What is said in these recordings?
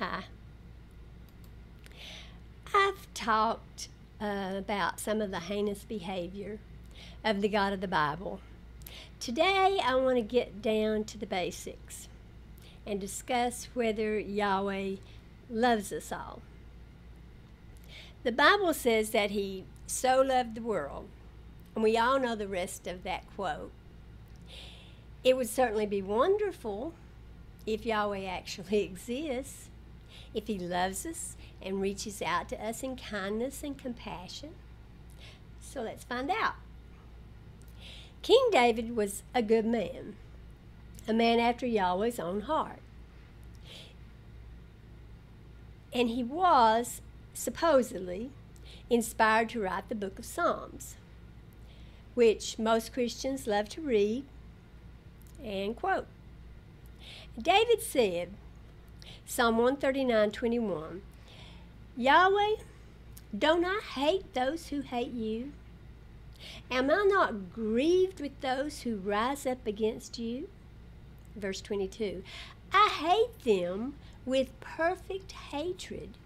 Hi. I've talked about some of the heinous behavior of the God of the Bible. Today, I want to get down to the basics and discuss whether Yahweh loves us all. The Bible says that He so loved the world, and we all know the rest of that quote. It would certainly be wonderful if Yahweh actually exists, if He loves us and reaches out to us in kindness and compassion. So let's find out. King David was a good man, a man after Yahweh's own heart. And he was supposedly inspired to write the book of Psalms, which most Christians love to read and quote. David said, Psalm 139:21, Yahweh, don't I hate those who hate you? Am I not grieved with those who rise up against you? Verse 22, I hate them with perfect hatred.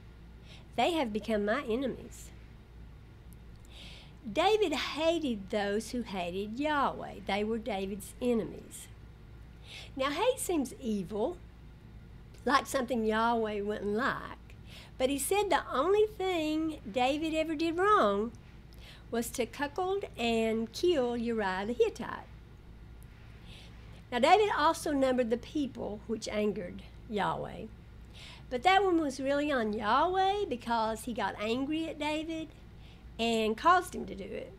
They have become my enemies. David hated those who hated Yahweh. They were David's enemies. Now, hate seems evil, like something Yahweh wouldn't like. But he said the only thing David ever did wrong was to cuckold and kill Uriah the Hittite. Now, David also numbered the people which angered Yahweh. But that one was really on Yahweh because he got angry at David and caused him to do it.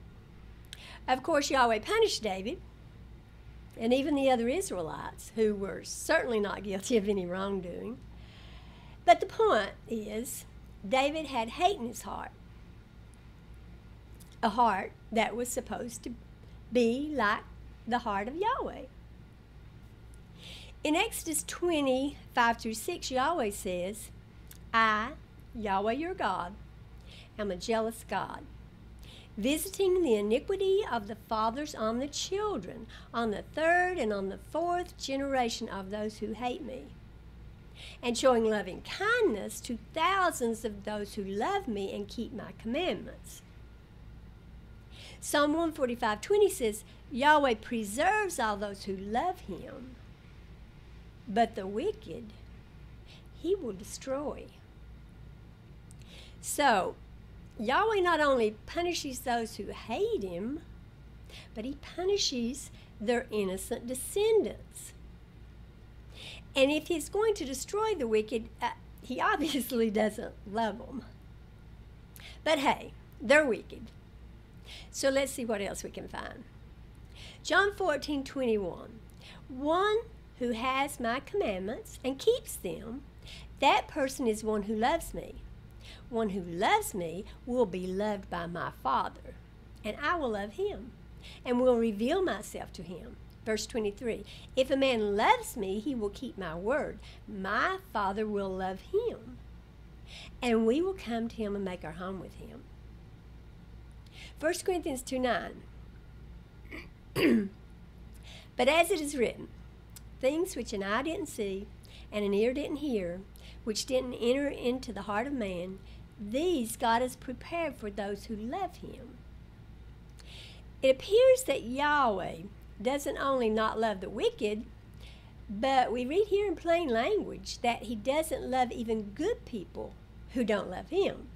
Of course, Yahweh punished David and even the other Israelites who were certainly not guilty of any wrongdoing. But the point is, David had hate in his heart, a heart that was supposed to be like the heart of Yahweh. In Exodus 20:5-6, Yahweh says, I, Yahweh your God, am a jealous God, visiting the iniquity of the fathers on the children, on the third and on the fourth generation of those who hate me, and showing loving kindness to thousands of those who love me and keep my commandments. Psalm 145:20 says, Yahweh preserves all those who love him, but the wicked he will destroy. So, Yahweh not only punishes those who hate him, but he punishes their innocent descendants. And if he's going to destroy the wicked, he obviously doesn't love them. But hey, they're wicked. So let's see what else we can find. John 14:21, one who has my commandments and keeps them, that person is one who loves me. One who loves me will be loved by my Father, and I will love him, and will reveal myself to him. Verse 23, if a man loves me, he will keep my word. My Father will love him, and we will come to him and make our home with him. 1 Corinthians 2:9, but as it is written, things which an eye didn't see and an ear didn't hear, which didn't enter into the heart of man, these God has prepared for those who love him. It appears that Yahweh doesn't only not love the wicked, but we read here in plain language that he doesn't love even good people who don't love him.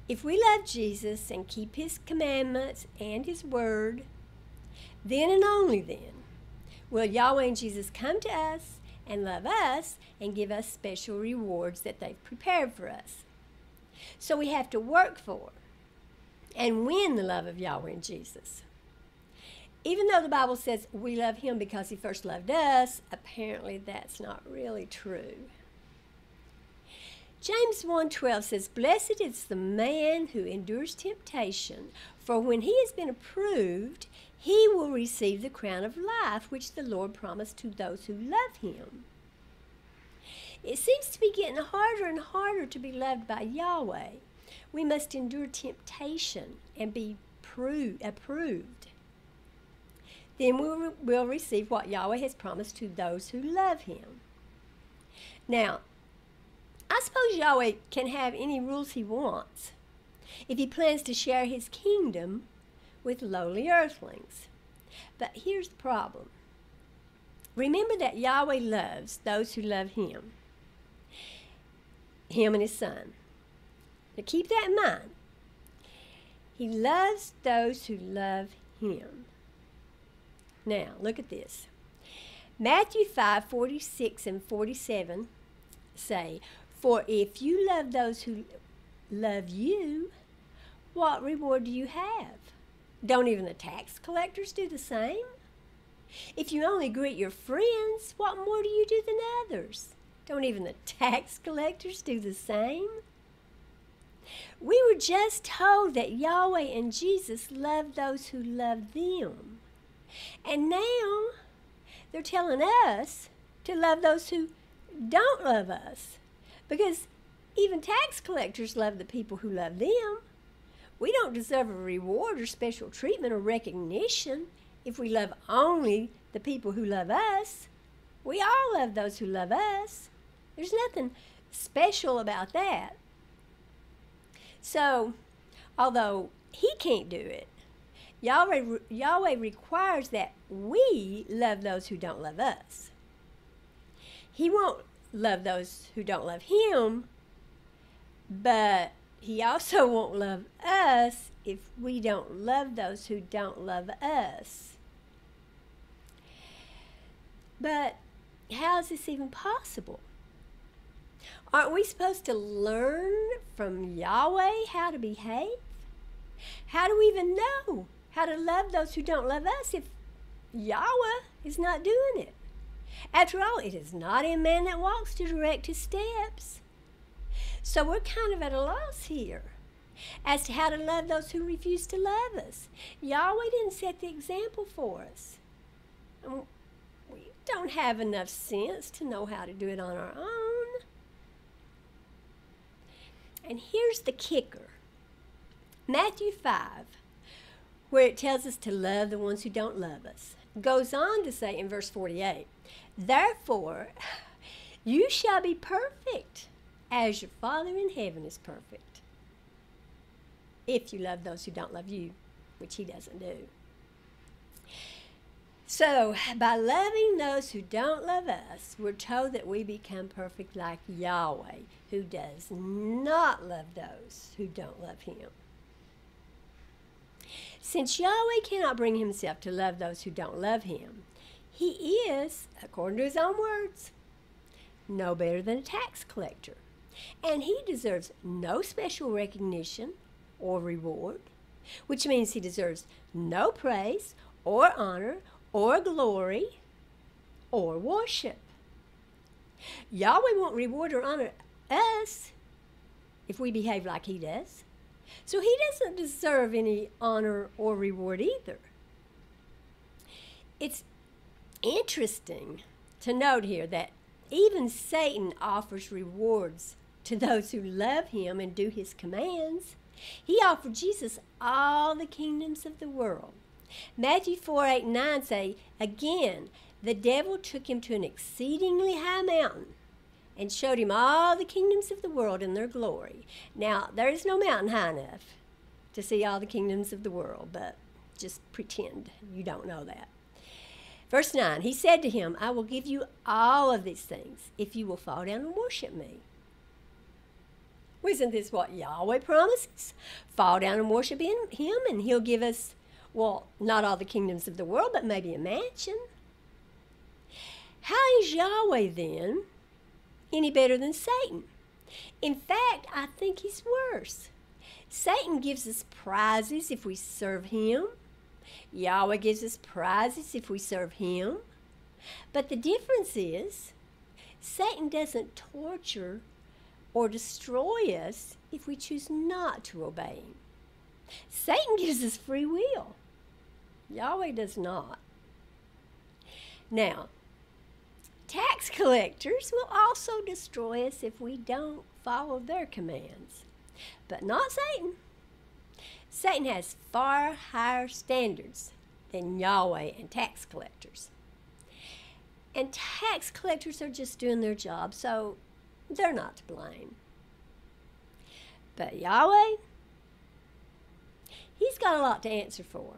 If we love Jesus and keep his commandments and his word, then and only then will Yahweh and Jesus come to us and love us and give us special rewards that they've prepared for us. So we have to work for and win the love of Yahweh and Jesus. Even though the Bible says we love him because he first loved us, apparently that's not really true. James 1:12 says, blessed is the man who endures temptation, for when he has been approved, he will receive the crown of life which the Lord promised to those who love him. It seems to be getting harder and harder to be loved by Yahweh. We must endure temptation and be approved. Then we'll receive what Yahweh has promised to those who love him. Now, suppose Yahweh can have any rules he wants if he plans to share his kingdom with lowly earthlings. But here's the problem. Remember that Yahweh loves those who love him and his son. Now keep that in mind. He loves those who love him. Now, look at this. Matthew 5:46 and 47 say, "For if you love those who love you, what reward do you have? Don't even the tax collectors do the same? If you only greet your friends, what more do you do than others? Don't even the tax collectors do the same?" We were just told that Yahweh and Jesus love those who love them. And now they're telling us to love those who don't love us. Because even tax collectors love the people who love them. We don't deserve a reward or special treatment or recognition if we love only the people who love us. We all love those who love us. There's nothing special about that. So, although he can't do it, Yahweh requires that we love those who don't love us. He won't love those who don't love him, but he also won't love us if we don't love those who don't love us. But how is this even possible? Aren't we supposed to learn from Yahweh how to behave? How do we even know how to love those who don't love us if Yahweh is not doing it? After all, it is not in man that walks to direct his steps. So we're kind of at a loss here as to how to love those who refuse to love us. Yahweh didn't set the example for us. We don't have enough sense to know how to do it on our own. And here's the kicker. Matthew 5, where it tells us to love the ones who don't love us, goes on to say in verse 48, "Therefore, you shall be perfect as your Father in heaven is perfect." If you love those who don't love you, which he doesn't do. So, by loving those who don't love us, we're told that we become perfect like Yahweh, who does not love those who don't love him. Since Yahweh cannot bring himself to love those who don't love him, he is, according to his own words, no better than a tax collector. And he deserves no special recognition or reward, which means he deserves no praise or honor or glory or worship. Yahweh won't reward or honor us if we behave like he does. So he doesn't deserve any honor or reward either. It's interesting to note here that even Satan offers rewards to those who love him and do his commands. He offered Jesus all the kingdoms of the world. Matthew 4:8 and 9 say, "Again, the devil took him to an exceedingly high mountain and showed him all the kingdoms of the world and their glory." Now, there is no mountain high enough to see all the kingdoms of the world, but just pretend you don't know that. Verse 9, he said to him, "I will give you all of these things if you will fall down and worship me." Well, isn't this what Yahweh promises? Fall down and worship him and he'll give us, well, not all the kingdoms of the world, but maybe a mansion. How is Yahweh then any better than Satan? In fact, I think he's worse. Satan gives us prizes if we serve him. Yahweh gives us prizes if we serve him. But the difference is, Satan doesn't torture or destroy us if we choose not to obey him. Satan gives us free will. Yahweh does not. Now, tax collectors will also destroy us if we don't follow their commands, but not Satan. Satan has far higher standards than Yahweh and tax collectors. And tax collectors are just doing their job, so They're not to blame. But Yahweh, He's got a lot to answer for.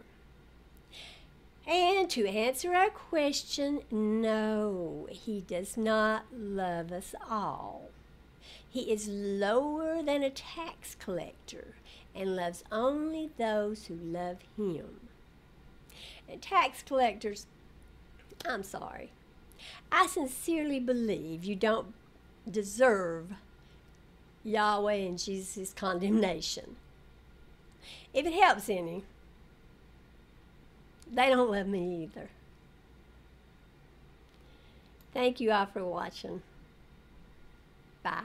And to answer our question, no, He does not love us all. He is lower than a tax collector and loves only those who love Him. And tax collectors, I'm sorry. I sincerely believe you don't deserve Yahweh and Jesus' condemnation. If it helps any, they don't love me either. Thank you all for watching. Bye.